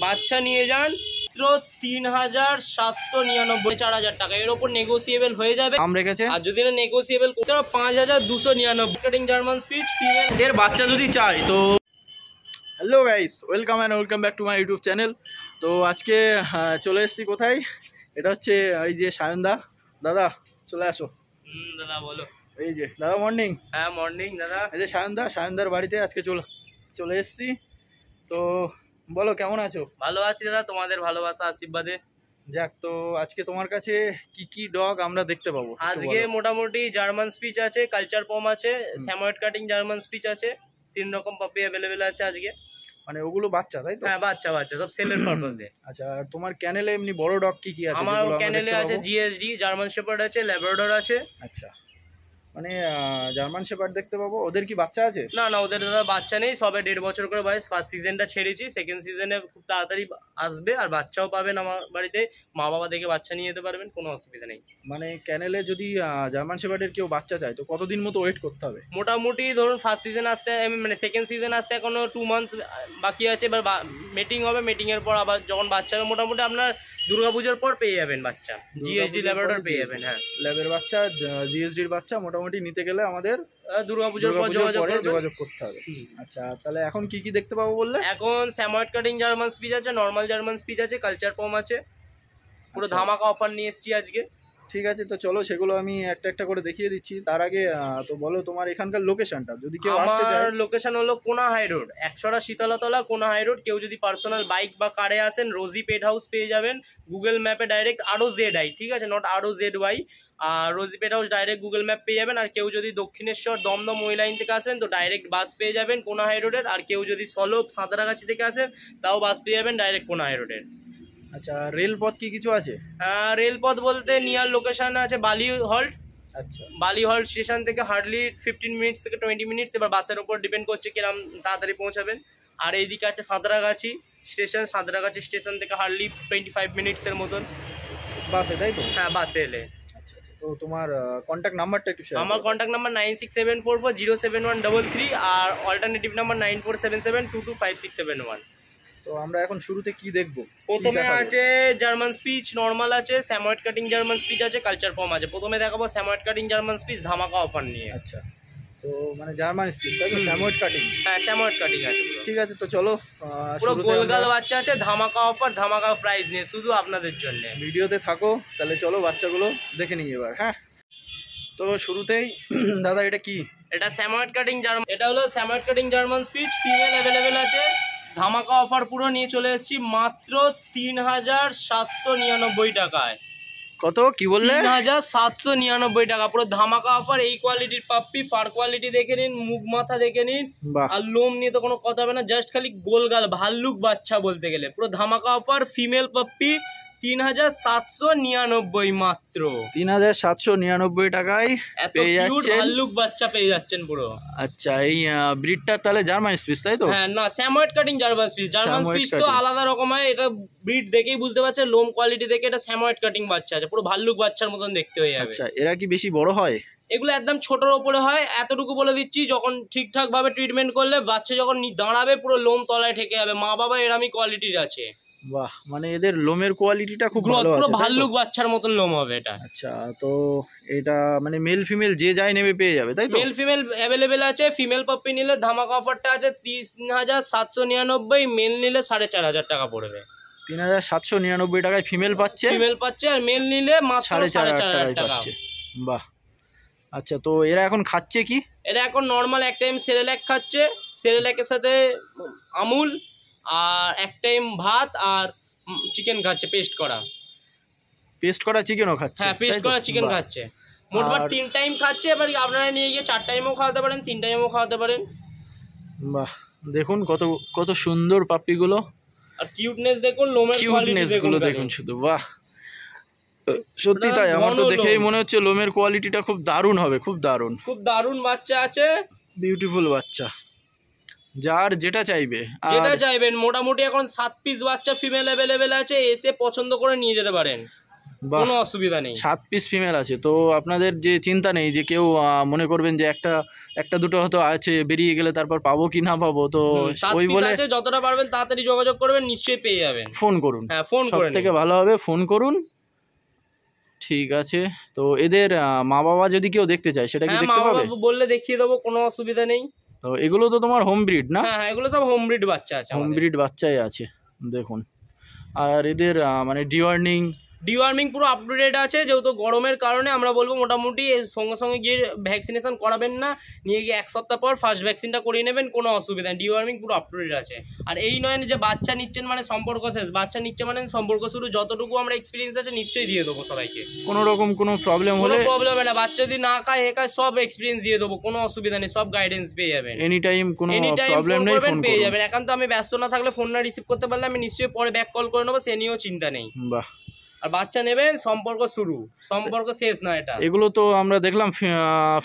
বাচ্চা নিয়ে যান মাত্র ৩,৭৯৯ ৪,০০০ টাকা, এর ওপর নেগোসিয়েবল হয়ে যাবে দাম রেখেছে। আর যদি না নেগোসিয়েবল করতে ৫,২৯৯ কাটিং জার্মান স্পিচ ফিমেল এর বাচ্চা যদি চাই তো। Hello guys, welcome and welcome back to my YouTube channel. তো আজকে চলে এসেছি কোথায়, এটা হচ্ছে এই যে সায়নদা। দাদা চলে আসো। দাদা বলো। এই যে দাদা মর্নিং। হ্যাঁ মর্নিং দাদা। এই যে সায়নদার বাড়িতে আজকে চলে এসেছি। তো বলো কেমন আছো? ভালো আছি দাদা, তোমাদের ভালোবাসা আশীর্বাদে। যাক, তো আজকে তোমার কাছে কি কি ডগ আমরা দেখতে পাবো? আজকে মোটামুটি জার্মান স্পিচ আছে, কালচার পম আছে, স্যাময়েড কাটিং জার্মান স্পিচ আছে, 3 রকম পাপি অ্যাভেলেবেল আছে আজকে। মানে ওগুলো বাচ্চা তাই তো? হ্যাঁ বাচ্চা সব সেলের পারপাসে। আচ্ছা, আর তোমার ক্যানেলে এমনি বড় ডগ কি কি আছে? আমার ক্যানেলে আছে জিএসডি, জার্মান শেপার্ড আছে, ল্যাব্রাডর আছে। আচ্ছা, মানে জার্মান শেপার্ড দেখতে পাবো। ওদের কি বাচ্চা আছে? না ওদের দাদা বাচ্চা নেই, সবে 1.5 বছর করে বয়স। ফার্স্ট সিজনটা ছেড়েছি, সেকেন্ড সিজনে খুব তাড়াতাড়ি আসবে আর বাচ্চাও পাবেন আমার বাড়িতে। মা বাবা দেখে বাচ্চা নিয়ে যেতে পারবেন, কোনো অসুবিধা নেই। মানে ক্যানেলে যদি জার্মান শেপার্ডের কেউ বাচ্চা চায় তো কতদিন মতো ওয়েট করতে হবে? মোটামুটি ধরুন ফার্স্ট সিজন আসতে মানে সেকেন্ড সিজন আসতে এখনো 2 মান্থস বাকি আছে। এবার মিটিং হবে, মিটিংয়ের পর আবার যখন বাচ্চা হবে মোটামুটি আপনার দুর্গাপূজার পর পেয়ে যাবেন বাচ্চা। জিএসডি ল্যাব্রাডর পেয়ে যাবেন। হ্যাঁ, ল্যাবের বাচ্চা, জিএসডির বাচ্চা মোটামুটি নিতে গেলে আমাদের দুর্গাপূজার পর যোগাযোগ করতে হবে। আচ্ছা, তাহলে এখন কি কি দেখতে পাবো বললে? এখন স্যাময়েড কাটিং জার্মান স্পিচ আছে, নর্মাল জার্মান স্পিচ আছে, কালচার পম আছে। পুরো ধামাকা অফার নিয়ে এসেছি আজকে। ঠিক আছে, তো চলো সেগুলো আমি একটা একটা করে দেখিয়ে দিচ্ছি। তার আগে তো বলো তোমার এখানকার লোকেশনটা, যদি কেউ আসতে চায়। আমার লোকেশন হলো কোনা হাই রোড, 100 শীতলাতলা, কোনা হাই রোড। কেউ যদি পার্সোনাল বাইক বা কারে আসেন, রোজি পেট হাউস পেয়ে যাবেন গুগল ম্যাপে ডাইরেক্ট, ROZI, ঠিক আছে, নট ROZY। আর Rozi pet house direct Google map পেয়ে যাবেন। আর কেউ যদি দক্ষিণেশ্বর দমদম ওই লাইন থেকে আসেন তো ডাইরেক্ট বাস পেয়ে যাবেন কোনা হাই রোডের। আর কেউ যদি সলভ সাঁতরাগাছি থেকে আসেন তাও বাস পেয়ে যাবেন ডাইরেক্ট কোনা হাই রোডের। আচ্ছা, রেলপথ কি কিছু আছে? রেলপথ বলতে নিয়ার লোকেশন আছে বালি হল্ট। আচ্ছা, বালি হল্ট স্টেশন থেকে হার্ডলি 15 মিনিটস থেকে 20 মিনিটস, এবার বাসের উপর ডিপেন্ড করছে কিরম তাড়াতাড়ি পৌঁছাবেন। আর এইদিকে আছে সাঁতরাগাছি স্টেশন, সাঁতরাগাছি স্টেশন থেকে হার্ডলি 25 মিনিটসের মতন বাসে, তাই তো? হ্যাঁ বাসে এলে। আচ্ছা, তো তোমার কন্ট্যাক্ট নাম্বারটা একটু শেয়ার। আমার কন্ট্যাক্ট নাম্বার 9674407133 আর অল্টারনেটিভ নাম্বার 9477225671। তো আমরা এখন শুরুতে কি দেখবো? প্রথমে আছে জার্মান স্পিচ নর্মাল আছে, স্যাময়েড কাটিং জার্মান স্পিচ আছে, কালচার পম আছে। প্রথমে দেখাবো স্যাময়েড কাটিং জার্মান স্পিচ ধামাকা অফার নিয়ে। আচ্ছা, তো মানে জার্মান স্পিচ তাই তো, স্যাময়েড কাটিং? হ্যাঁ স্যাময়েড কাটিং আছে। ঠিক আছে, তো চলো পুরো গোলগাল বাচ্চা আছে, ধামাকা অফার, ধামাকা প্রাইস নিয়ে শুধু আপনাদের জন্য। ভিডিওতে থাকো, তাহলে চলো বাচ্চাগুলো দেখে নিই এবার। হ্যাঁ, তো শুরুতেই দাদা এটা কি? এটা স্যাময়েড কাটিং জার্মান, এটা হলো Samoyed cutting German speech, female available আছে। ধামাকা অফার পুরো নিয়ে চলে এসেছি মাত্র ৩,৭৯৯ টাকায়। কত কি বললে? ৩,৭৯৯ টাকা, পুরো ধামাকা অফার। এই কোয়ালিটির পাপ্পি, ফার কোয়ালিটি দেখে নিন, মুখ মাথা দেখে নিন, আর লোম নিয়ে তো কোনো কথা হবে না, জাস্ট খালি গোলগাল ভাল্লুক বাচ্চা বলতে গেলে। পুরো ধামাকা অফার, ফিমেল পাপ্পি ৩,৭৯৯ মাত্র। ৩,৭৯৯ টাকায় পেয়ে যাচ্ছেন ভাল্লুক বাচ্চা পেয়ে যাচ্ছেন পুরো। আচ্ছা, এই ব্রিডটা তাহলে জার্মান স্পিচ তাই তো? হ্যাঁ, না Samoyed cutting German speech. German speech তো আলাদা রকম হয়, এটা ব্রিড দেখেই বুঝতে পারছেন, লোম কোয়ালিটি দেখে এটা স্যাময়েড কাটিং বাচ্চা আছে, পুরো ভাল্লুক বাচ্চার মতন দেখতে হয়ে যাবে। আচ্ছা, এরা কি বেশি বড় হয়? এগুলো একদম ছোটর ওপরে হয়, এতটুকু বলে দিচ্ছি, যখন ঠিকঠাক ভাবে ট্রিটমেন্ট করলে বাচ্চা যখন দাঁড়াবে পুরো লোম তলায় ঠেকে যাবে। মা বাবা এরমই কোয়ালিটির আছে। বাহ, মানে এদের লোমের কোয়ালিটিটা খুব ভালো আছে, পুরো ভাল্লুক বাচ্চার মতন লোম হবে এটা। আচ্ছা, তো এটা মানে মেল ফিমেল যে যাই নেবে পেয়ে যাবে তাই তো? মেল ফিমেল অ্যাভেলেবেল আছে। ফিমেল পাপ্পি নিলে ধামাকা অফারটা আছে ৩,৭৯৯, মেল নিলে ৪,৫০০ টাকা পড়বে। ৩,৭৯৯ টাকায় ফিমেল পাচ্ছে, আর মেল নিলে মাত্র ৪,৫০০ টাকা পাচ্ছে। বাহ, আচ্ছা, তো এরা এখন খাচ্ছে কি? এরা এখন নর্মাল এক টাইম সেরেল্যাক খাচ্ছে, সেরেল্যাকের সাথে আমুল, আর এক টাইম ভাত আর চিকেন খাচ্ছে, পেস্ট করা চিকেনও খাচ্ছে। হ্যাঁ, পেস্ট করা চিকেন খাচ্ছে। মোটমাট 3 টাইম খাচ্ছে। এবার আপনারা নিয়ে গিয়ে 4 টাইমও খাওয়াতে পারেন, 3 টাইমও খাওয়াতে পারেন। বাহ, দেখুন কত সুন্দর পাপ্পিগুলো, আর কিউটনেস দেখুন, লোমের কিউটনেস গুলো দেখুন শুধু। বাহ, সত্যি তাই, আমার তো দেখেই মনে হচ্ছে লোমের কোয়ালিটিটা খুব দারুণ হবে, খুব দারুণ বাচ্চা আছে, বিউটিফুল বাচ্চা। যার যেটা চাইবেন। মোটামুটি এখন 7 পিস বাচ্চা ফিমেল অ্যাভেলেবেল আছে, এসে পছন্দ করে নিয়ে যেতে পারেন। কোনো অসুবিধা নেই। 7 পিস ফিমেল আছে, তো আপনাদের যে চিন্তা নেই যে কেউ মনে করবেন যে একটা দুটো হয়তো আছে, বেরিয়ে গেলে তারপর পাবো কি না পাবো, তো ওই বলে যতটা পারবেন তাড়াতাড়ি যোগাযোগ করবেন, নিশ্চয়ই পেয়ে যাবেন। ফোন করুন, হ্যাঁ ফোন করে, সব থেকে ভালো হবে ফোন করুন। ঠিক আছে, তো এদের মা বাবা যদি কেউ দেখতে চায় সেটা কি দেখতে পাবে? বললে দেখিয়ে দেবো, কোনো অসুবিধা নেই। তো এগুলো তো তোমার হোম ব্রিড না? হ্যাঁ এগুলো সব হোম ব্রিড বাচ্চা আছে, হোম ব্রিড বাচ্চাই আছে দেখুন। আর এদের মানে ডিওয়ার্মিং পুরো আপ টু ডেট আছে, যেহেতু গরমের কারণে আমরা বলবো মোটামুটি সঙ্গে সঙ্গে গিয়ে ভ্যাকসিনেশন করাবেন না, নিয়ে গিয়ে 1 সপ্তাহ পর ফার্স্ট ভ্যাকসিনটা করিয়ে নেবেন, কোনো অসুবিধা নেই। ডিওয়ার্মিং পুরো আপ টু ডেট আছে। আর এই নয় যে বাচ্চা নিচ্ছেন মানে সম্পর্ক শেষ, বাচ্চা নিচ্ছে মানে সম্পর্ক শুরু। যতটুকু আমরা এক্সপিরিয়েন্স আছে নিশ্চয়ই দিয়ে দেবো সবাইকে, কোনো রকম কোনো প্রবলেম হলে না। বাচ্চা যদি না খায় সব এক্সপিরিয়েন্স দিয়ে দেবো, কোনো অসুবিধা নেই, সব গাইডেন্স পেয়ে যাবেন এনি টাইম, কোনো প্রবলেম নেই, ফোন পেয়ে যাবেন। একান্ত আমি ব্যস্ত না থাকলে, ফোন না রিসিভ করতে পারলে আমি নিশ্চয়ই পরে ব্যাক কল করে নেবো, সে নিয়েও চিন্তা নেই। বাহ। আর বাচ্চা নেবেন, সম্পর্ক শুরু, সম্পর্ক শেষ না এটা। এগুলো তো আমরা দেখলাম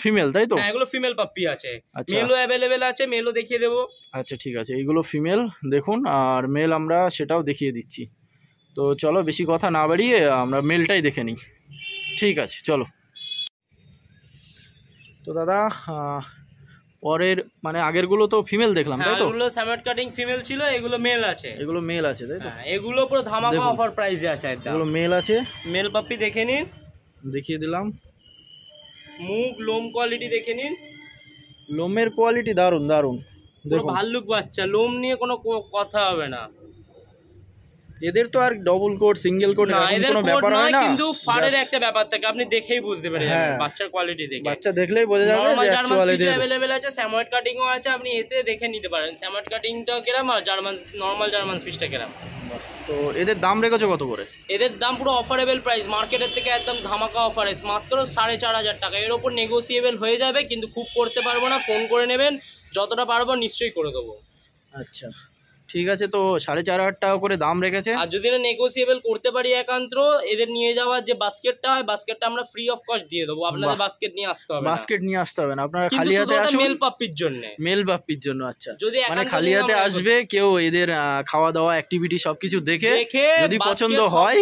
ফিমেল, তাই তো? হ্যাঁ এগুলো ফিমেল পাপ্পি আছে, মেলও অ্যাভেলেবেল আছে, মেলও দেখিয়ে দেবো। আচ্ছা ঠিক আছে, এইগুলো ফিমেল দেখুন, আর মেল আমরা সেটাও দেখিয়ে দিচ্ছি। তো চলো বেশি কথা না বাড়িয়ে আমরা মেলটাই দেখে নিই। ঠিক আছে চলো। তো দাদা পরের মানে আগেরগুলো তো ফিমেল দেখলাম, তাই তো? এগুলো স্যামট কাটিং ফিমেল ছিল, এগুলো মেল আছে। এগুলো মেল আছে, তাই তো? এগুলো পুরো ধামাকা অফার প্রাইসে আছে একদম। এগুলো মেল আছে, মেল পাপ্পি দেখে নিন, দেখিয়ে দিলাম। মুখ লোম কোয়ালিটি দেখে নিন, লোমের কোয়ালিটি দারুণ দারুণ, দেখুন ভাল্লুক বাচ্চা, লোম নিয়ে কোনো কথা হবে না। এদের তো আর ডবল কোট সিঙ্গেল কোট এরকম কোনো ব্যাপার হয় না, কিন্তু ফারের একটা ব্যাপার থাকে, আপনি দেখেই বুঝতে পারবেন বাচ্চার কোয়ালিটি দেখে। বাচ্চা দেখলেই বোঝা যাবে যে অ্যাকচুয়ালি এদের अवेलेबल আছে, স্যামট কাটিংও আছে, আপনি এসে দেখে নিতে পারেন স্যামট কাটিংটা কিরকম আর নরমাল জার্মান স্পিচটা কিরকম। তো এদের দাম রেখেছো কত করে? এদের দাম পুরো অফারেবল প্রাইস, মার্কেটের থেকে একদম ধামাকা অফারে, মাত্র 4,500 টাকা। এর ওপর নেগোসিয়েবল হয়ে যাবে, কিন্তু খুব করতে পারবো না, ফোন করে নেবেন, যতটা পারবো নিশ্চয়ই করে দেবো। আচ্ছা ঠিক আছে, তো 4,500 টাকা করে দাম রেখেছে। আর যদি না নেগোসিয়েবল করতে পারি একান্ত, এদের নিয়ে যাওয়ার যে বাস্কেটটা হয়, বাস্কেটটা আমরা ফ্রি অফ কস্ট দিয়ে দেবো, আপনাদের বাস্কেট নিয়ে আসতে হবে না। বাস্কেট নিয়ে আসতে হবে না, আপনারা খালি হাতে আসুন। মেল পাপ্পির জন্য, মেল পাপ্পির জন্য। আচ্ছা, যদি মানে খালি হাতে আসবে কেউ, এদের খাওয়া দাওয়া অ্যাক্টিভিটি সবকিছু দেখে যদি পছন্দ হয়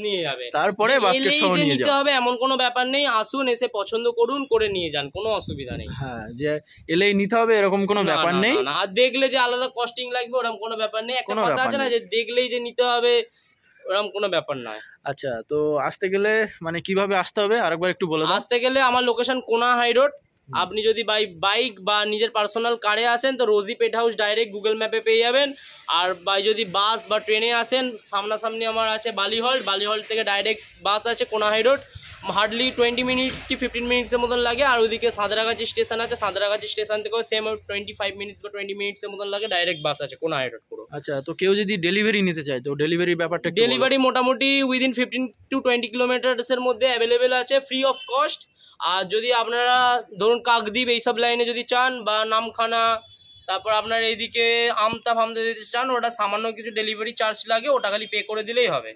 নিয়ে যাবে, তারপরে বাস্কেট সহ নিয়ে যেতে হবে এমন কোনো ব্যাপার নেই। আসুন, এসে পছন্দ করুন, করে নিয়ে যান, কোনো অসুবিধা নেই। হ্যাঁ, যে এলেই নিতে হবে এরকম কোনো ব্যাপার নেই। আর দেখলে যে আলাদা কস্টিং লাগবে ওরকম কোনো ব্যাপার নেই। একটা কথা আছে না যে দেখলেই যে নিতে হবে, ওরকম কোনো ব্যাপার নয়। আচ্ছা, তো আসতে গেলে মানে কিভাবে আসতে হবে আরেকবার একটু বলে দাও। আসতে গেলে আমার লোকেশন কোনা হাই রোড। আপনি যদি বাইক বা নিজের পার্সোনাল কারে আসেন তো রোজি পেট হাউস ডাইরেক্ট গুগল ম্যাপে পেয়ে যাবেন। আর যদি বাস বা ট্রেনে আসেন, সামনাসামনি আমার আছে বালি হল্ট থেকে ডাইরেক্ট বাস আছে কোনা হাই রোড। হার্ডলি 20 মিনিটস কি 15 মিনিটসের মতন লাগে। আর ওইদিকে সাঁতরাগাছি স্টেশন আছে, সাঁতরাগাছি স্টেশন থেকেও সেম 25 মিনিটস বা 20 মিনিটসের মতন লাগে, ডাইরেক্ট বাস আছে কোনা হাই রোড পুরো। আচ্ছা, তো কেউ যদি ডেলিভারি নিতে চায় তো ডেলিভারি ব্যাপারটা? ডেলিভারি মোটামুটি উইদিন 15 to 20 কিলোমিটার্সের মধ্যে অ্যাভেলেবেল আছে, ফ্রি অফ কস্ট। আর যদি আপনারা ধরুন কাকদ্বীপ এইসব লাইনে যদি চান, বা নামখানা, তারপর আপনার এইদিকে আমতা ফামতা যদি চান, ওটা সামান্য কিছু ডেলিভারি চার্জ লাগে, ওটা খালি পে করে দিলেই হবে।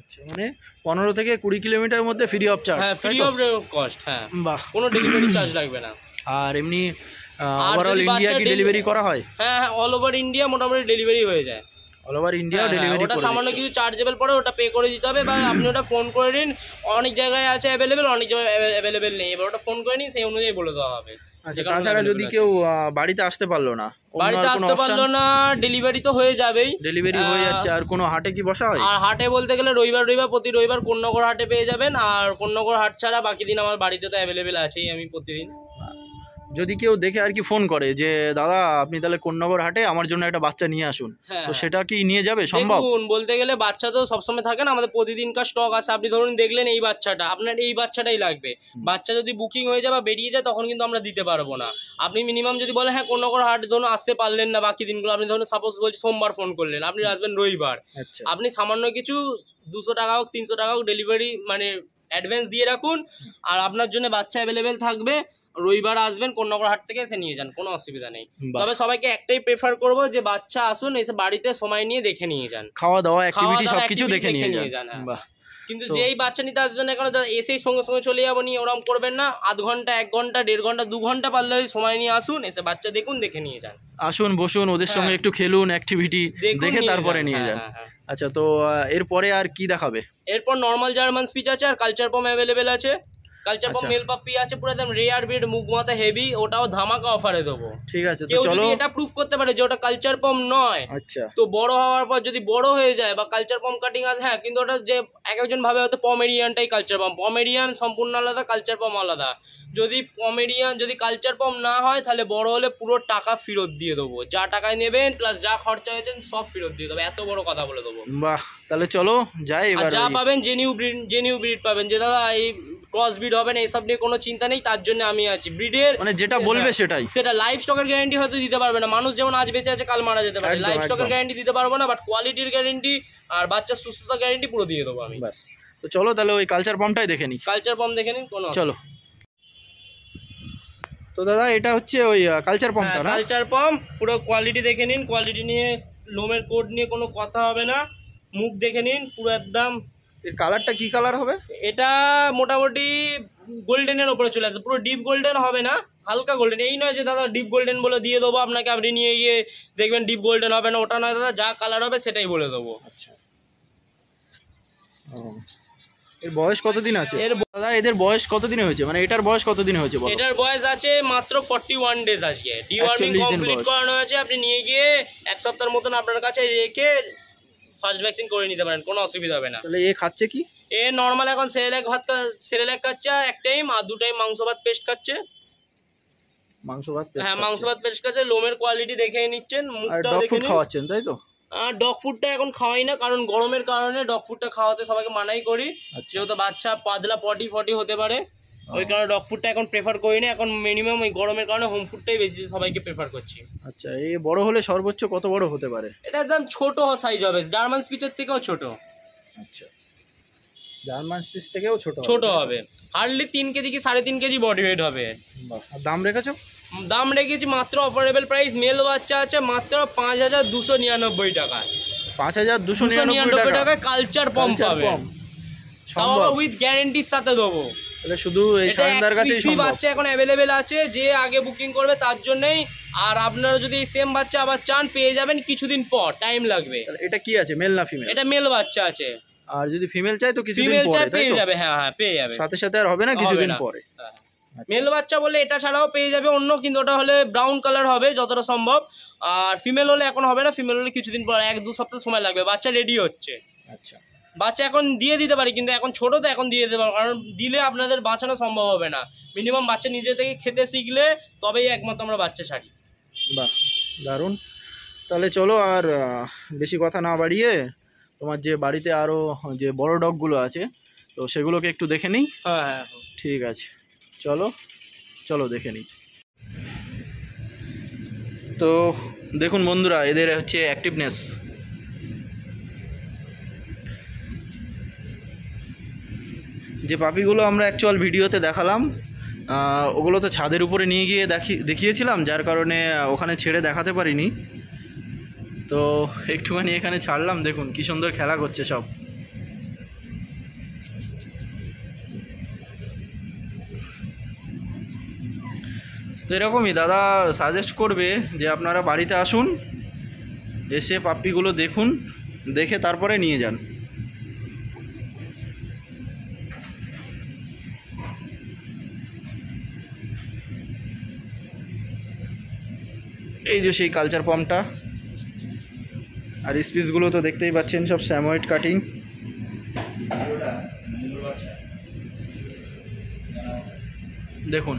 আচ্ছা, মানে 15 থেকে 20 কিলোমিটার মধ্যে ফ্রি অফ চার্জ? হ্যাঁ, ফ্রি অফ কস্ট। হ্যাঁ, বাহ, কোনো ডেলিভারি চার্জ লাগবে না। আর এমনি ওভারঅল ইন্ডিয়া কি ডেলিভারি করা হয়? হ্যাঁ, অল ওভার ইন্ডিয়া মোটামুটি ডেলিভারি হয়ে যায়। অল ওভার ইন্ডিয়া ডেলিভারি, ওটা সামান্য কিছু চার্জেবল পড়ে, ওটা পে করে দিতে হবে, বা আপনি ওটা ফোন করে নিন। অনেক জায়গায় আছে অ্যাভেলেবেল, অনেক জায়গায় অ্যাভেলেবেল নেই, এবার ওটা ফোন করে নিন, সেই অনুযায়ী বলে দেওয়া হবে। আচ্ছা, তাছাড়া যদি কেউ বাড়িতে আসতে পারলো না, ডেলিভারি তো হয়ে যাবেই, ডেলিভারি হয়ে যাচ্ছে। আর কোনো হাটে কি বসা হয়? আর হাটে বলতে গেলে রবিবার প্রতি রবিবার কোন্নগর হাটে পেয়ে যাবেন। আর কোন্নগর হাট ছাড়া বাকি দিন আমার বাড়িতে তো অ্যাভেলেবেল আছেই, আমি প্রতিদিন। যদি কেউ দেখে আর কি ফোন করে যে দাদা আপনি তাহলে কোন্নগর হাটে আমার জন্য একটা বাচ্চা নিয়ে আসুন, তো সেটা কি নিয়ে যাবে সম্ভব? বলতে গেলে বাচ্চা তো সবসময় থাকে না, আমাদের প্রতিদিনকার স্টক আছে। আপনি ধরুন দেখলেন এই বাচ্চাটা, আপনার এই বাচ্চাটাই লাগবে, বাচ্চা যদি বুকিং হয়ে যায় বা বেরিয়ে যায়, তখন কিন্তু আমরা দিতে পারবো না। আপনি মিনিমাম যদি বলেন হ্যাঁ কোন্নগর হাট ধরুন আসতে পারলেন না বাকি দিনগুলো, আপনি ধরুন সাপোজ বলছি সোমবার ফোন করলেন, আপনি আসবেন রবিবার, আপনি সামান্য কিছু 200 টাকা হোক 300 টাকা হোক ডেলিভারি মানে অ্যাডভান্স দিয়ে রাখুন, আর আপনার জন্য বাচ্চা অ্যাভেলেবেল থাকবে। রবিবার আসবেন কোন্নগর হাট থেকে, এসে নিয়ে যান, কোনো অসুবিধা নেই। তবে সবাইকে একটাই প্রেফার করবো যে বাচ্চা আসুন, এসে বাড়িতে সময় নিয়ে দেখে নিয়ে যান, খাওয়া দাওয়া অ্যাক্টিভিটি সবকিছু দেখে নিয়ে যান। কিন্তু যেই বাচ্চা নিতে আসবেন না কেন, এসেই সঙ্গে সঙ্গে চলে যাবো নিয়ে ওরকম করবেন না। আধ ঘন্টা, 1 ঘন্টা, 1.5 ঘন্টা, 2 ঘন্টা পারলে সময় নিয়ে আসুন, এসে বাচ্চা দেখুন, দেখে নিয়ে যান। আসুন, বসুন, ওদের সঙ্গে একটু খেলুন, অ্যাক্টিভিটি দেখে তারপরে নিয়ে যান। আচ্ছা, তো এরপরে আর কি দেখাবে? এরপর নর্মাল জার্মান স্পিচ আছে, আর কালচার পম অ্যাভেলেবেল আছে। কালচার পম আচ্ছা। মেল পাপ্পি আছে পুরো একদম রেয়ার ব্রিড, মুখ মাথা হেভি, ওটাও ধামাকা অফারে দেবো। ঠিক আছে, তো কেউ চলো। যদি এটা প্রুফ করতে পারে যে ওটা কালচার পম নয়, আচ্ছা, তো বড় হওয়ার পর যদি বড় হয়ে যায় বা কালচার পম কাটিং আছে, হ্যাঁ, কিন্তু ওটা যে একজন ভাবে হয়তো পমেরিয়ানটাই কালচার পম, পমেরিয়ান সম্পূর্ণ আলাদা, কালচার পম আলাদা। যদি পমেরিয়ান যদি কালচার পম না হয় তাহলে বড় হলে পুরো টাকা ফেরত দিয়ে দেবো, যা টাকায় নেবেন প্লাস যা খরচা হয়েছেন সব ফেরত দিয়ে দেবো, এত বড় কথা বলে দেবো। বাহ, তাহলে চলো যাই আর এবার। যা পাবেন জেনিউ ব্রিড পাবেন, যে দাদা এই ক্রস ব্রিড হবে না এইসব নিয়ে কোনো চিন্তা নেই, তার জন্য আমি আছি। ব্রিডের মানে যেটা বলবে সেটাই। সেটা লাইফ স্টকের গ্যারান্টি হয়তো দিতে পারবে না, মানুষ যেমন আজ বেঁচে আছে কাল মারা যেতে পারে, লাইফ স্টকের গ্যারান্টি দিতে পারবো না, বাট কোয়ালিটির গ্যারান্টি আর বাচ্চার সুস্থতার গ্যারান্টি পুরো দিয়ে দেবো আমি। বাস, তো চলো তাহলে ওই কালচার পমটাই দেখে নিই। কালচার পম দেখে নিন, কোনো চলো। তো দাদা এটা হচ্ছে ওই কালচার পমটা না? কালচার পম পুরো কোয়ালিটি দেখে নিন, কোয়ালিটি নিয়ে লোমের কোড নিয়ে কোনো কথা হবে না, মুখ দেখে নিন পুরো একদম। এর কালারটা কি কালার হবে? এটা মোটামুটি গোল্ডেনের ওপরে চলে আসবে, পুরো ডিপ গোল্ডেন হবে না, হালকা গোল্ডেন। এই নয় যে দাদা ডিপ গোল্ডেন বলে দিয়ে দেবো আপনাকে, আপনি নিয়ে গিয়ে দেখবেন ডিপ গোল্ডেন হবে না, ওটা নয় দাদা, যা কালার হবে সেটাই বলে দেবো। আচ্ছা, এর বয়স কতদিন আছে? দাদা এদের বয়স কতদিন হয়েছে, মানে এটার বয়স কতদিন হয়েছে বলো? এটার বয়স আছে মাত্র 41 ডেজ আজকে, ডিওয়ার্মিং কমপ্লিট করানো আছে। আপনি নিয়ে গিয়ে এক সপ্তাহের মতন আপনার কাছে রেখে ফার্স্ট ভ্যাকসিন করে নিতে পারেন, কোনো অসুবিধা হবে না। তাহলে এ খাচ্ছে কি? এ নর্মাল এখন সেরেলাক খাচ্ছে এক টাইম, আর 2 টাইম মাংস ভাত পেস্ট খাচ্ছে। মাংস ভাত? হ্যাঁ, মাংস ভাত পেস্ট খাচ্ছে। লোমের কোয়ালিটি দেখে নিচ্ছেন, মুখটাও দেখে নিন। খাওয়াচ্ছেন তাই তো? ডগ ফুডটা এখন খাওয়াই না, কারণ গরমের কারণে ডগ ফুডটা খাওয়াতে সবাইকে মানাই করি, যেহেতু বাচ্চা পাতলা পটি হতে পারে, ওই কারণে ডগ ফুডটা এখন প্রেফার করি না। এখন মিনিমাম ওই গরমের কারণে হোম ফুডটাই বেশি সবাইকে প্রেফার করছি। আচ্ছা, এই বড় হলে সর্বোচ্চ কত বড় হতে পারে? এটা একদম ছোট সাইজ হবে, জার্মান স্পিচের থেকেও ছোট। আচ্ছা, জার্মান স্পিচ থেকেও ছোট হবে, হার্ডলি 3 কেজি কি 3.5 কেজি বডি ওয়েট হবে। দাম রেখেছো? দাম রেখেছি মাত্র অফারেবল প্রাইস, মেল বাচ্চা আছে মাত্র 5299 টাকা। 5299 টাকায় কালচার পম পাবেন, উইথ গ্যারান্টির সাথে দেবো। তাহলে শুধু এই শাহিনদার কাছেই সম্ভব। বাচ্চা এখন অ্যাভেলেবেল আছে, যে আগে বুকিং করবে তার জন্যই। আর আপনারা যদি এই সেম বাচ্চা আবার চান পেয়ে যাবেন কিছুদিন পর, টাইম লাগবে। এটা কি আছে, মেল না ফিমেল? এটা মেল বাচ্চা আছে, আর যদি ফিমেল চাই তো কিছুদিন পরে পেয়ে যাবে। হ্যাঁ হ্যাঁ, পেয়ে যাবে, সাথে সাথে আর হবে না, কিছুদিন পরে। মেল বাচ্চা বলে এটা ছাড়াও পেয়ে যাবে অন্য, কিন্তু ওটা হলে ব্রাউন কালার হবে যতটা সম্ভব। আর ফিমেল হলে এখন হবে না, ফিমেল হলে কিছুদিন পর 1-2 সপ্তাহ সময় লাগবে, বাচ্চা রেডি হচ্ছে। আচ্ছা, বাচ্চা এখন দিয়ে দিতে পারি, কিন্তু এখন ছোট তো এখন দিয়ে দিতে পারবো, কারণ দিলে আপনাদের বাঁচানো সম্ভব হবে না। মিনিমাম বাচ্চা নিজে থেকে খেতে শিখলে তবেই একমাত্র আমরা বাচ্চা ছাড়ি। বাহ, দারুণ। তাহলে চলো আর বেশি কথা না বাড়িয়ে তোমার যে বাড়িতে আরও যে বড় ডগগুলো আছে তো সেগুলোকে একটু দেখে নিই। হ্যাঁ, ঠিক আছে, চলো দেখে নিই। তো দেখুন বন্ধুরা, এদের হচ্ছে অ্যাক্টিভনেস। যে পাপিগুলো আমরা অ্যাকচুয়াল ভিডিওতে দেখালাম, ওগুলো তো ছাদের উপরে নিয়ে গিয়ে দেখিয়েছিলাম, যার কারণে ওখানে ছেড়ে দেখাতে পারিনি। তো একটুখানি এখানে ছাড়লাম, দেখুন কি সুন্দর খেলা করছে সব। তো এরকমই দাদা সাজেস্ট করবে যে আপনারা বাড়িতে আসুন, এসে পাপ্পিগুলো দেখুন, দেখে তারপরে নিয়ে যান। এই যে সেই কালচার পমটা, আর স্পিচগুলো তো দেখতেই পাচ্ছেন সব স্যাময়েড কাটিং। দেখুন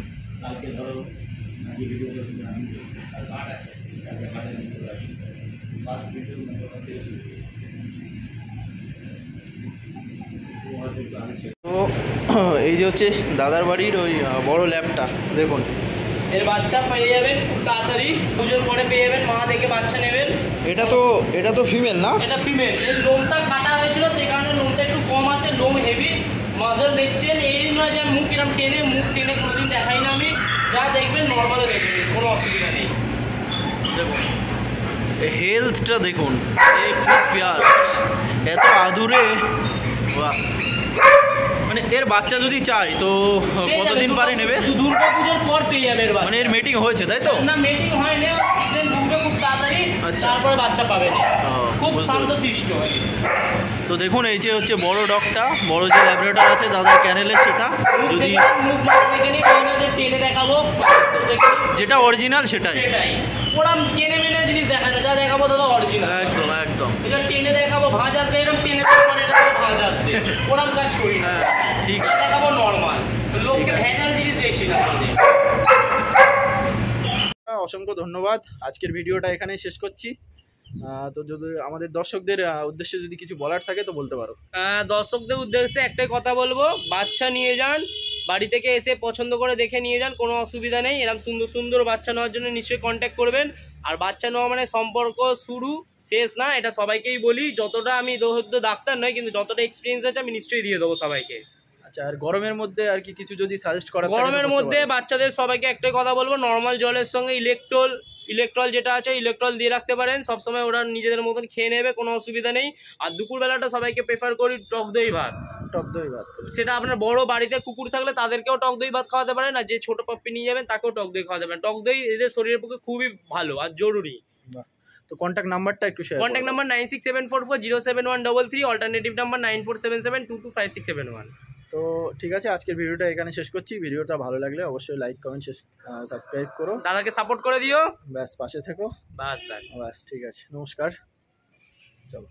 তো এই যে হচ্ছে দাদার বাড়ির ওই বড় ল্যাবটা, দেখুন এর বাচ্চা পেয়ে যাবেন খুব তাড়াতাড়ি, পুজোর পরে পেয়ে যাবেন, মা দেখে বাচ্চা নেবেন। এটা তো ফিমেল না? এটা ফিমেল। এর লোমটা কাটা হয়েছিল, সেই কারণে লোমটা একটু কম আছে, লোম হেভি। মাজার দেখছেন, এই নয় যে মুখ টেনে কোনোদিন দেখাই না আমি, যা দেখবেন নর্মালে দেখবেন, কোনো অসুবিধা নেই। দেখুন হেলথটা দেখুন, এই খুব প্যার, এত আদুরে। মানে এর বাচ্চা যদি চাই তো কতদিন পারে নেবে? দুর্গা পুজোর পর পেয়ে যাবে। মানে এর মিটিং হয়েছে তাই তো? না, মিটিং হয়নি, সিজন ঢুকবে খুব তাড়াতাড়ি। আচ্ছা। তারপরে বাচ্চা পাবেন। খুব বুঝতে শান্ত শিষ্ট। তো দেখুন এই যে হচ্ছে বড় ডগটা, বড় যে ল্যাবরেটর আছে দাদার ক্যানেলের, সেটা যদি মুখ মাথা দেখে নিই, তাহলে যে টেনে দেখাবো যেটা অরিজিনাল সেটাই। সেটাই। ওরা টেনে মেনে জিনিস দেখানো, যা দেখাবো দাদা অরিজিনাল। একদম একদম। এটা টেনে দেখাবো ভাঁজ আসবে, এরকম টেনে দেখাবো এটা তো ভাঁজ আসবে, ওরকম কাজ করি না। ঠিক এটা দেখাবো নর্মাল, লোককে ভেজাল জিনিস দেখছি না আমাদের। অসংখ্য ধন্যবাদ, আজকের ভিডিওটা এখানেই শেষ করছি। তো যদি আমাদের দর্শকদের উদ্দেশ্যে যদি কিছু বলার থাকে তো বলতে পারো। দর্শকদের উদ্দেশ্যে একটাই কথা বলবো, বাচ্চা নিয়ে যান, বাড়ি থেকে এসে পছন্দ করে দেখে নিয়ে যান, কোনো অসুবিধা নেই। এরকম সুন্দর সুন্দর বাচ্চা নেওয়ার জন্য নিশ্চয়ই কন্ট্যাক্ট করবেন। আর বাচ্চা নেওয়া মানে সম্পর্ক শুরু শেষ না, এটা সবাইকেই বলি। যতটা আমি ডাক্তার নয়, কিন্তু যতটা এক্সপিরিয়েন্স আছে আমি নিশ্চয়ই দিয়ে দেবো সবাইকে। আচ্ছা, আর গরমের মধ্যে আর কি কিছু যদি সাজেস্ট করা? গরমের মধ্যে বাচ্চাদের সবাইকে একটাই কথা বলবো, নর্মাল জলের সঙ্গে ইলেকট্রল যেটা আছে ইলেকট্রল দিয়ে রাখতে পারেন। সবসময় ওরা নিজেদের মতন খেয়ে নেবে, কোনো অসুবিধা নেই। আর দুপুরবেলাটা সবাইকে প্রেফার করি টক দই ভাত। টক দই ভাত, সেটা আপনার বড় বাড়িতে কুকুর থাকলে তাদেরকেও টক দই ভাত খাওয়াতে পারেন, আর যে ছোট পাপ্পি নিয়ে যাবেন তাকেও টক দই খাওয়াতে পারেন। টক দই এদের শরীরের পক্ষে খুবই ভালো আর জরুরি। তো কন্ট্যাক্ট নাম্বারটা একটু share. Contact number 9674407133, alternative number 9477225671। তো ঠিক আছে, আজকের ভিডিওটা এখানে শেষ করছি। ভিডিওটা ভালো লাগলে অবশ্যই লাইক কমেন্ট সাবস্ক্রাইব করো, দাদাকে সাপোর্ট করে দিও, ব্যাস পাশে থেকো। বাস। ব্যাস ঠিক আছে, নমস্কার। চলো।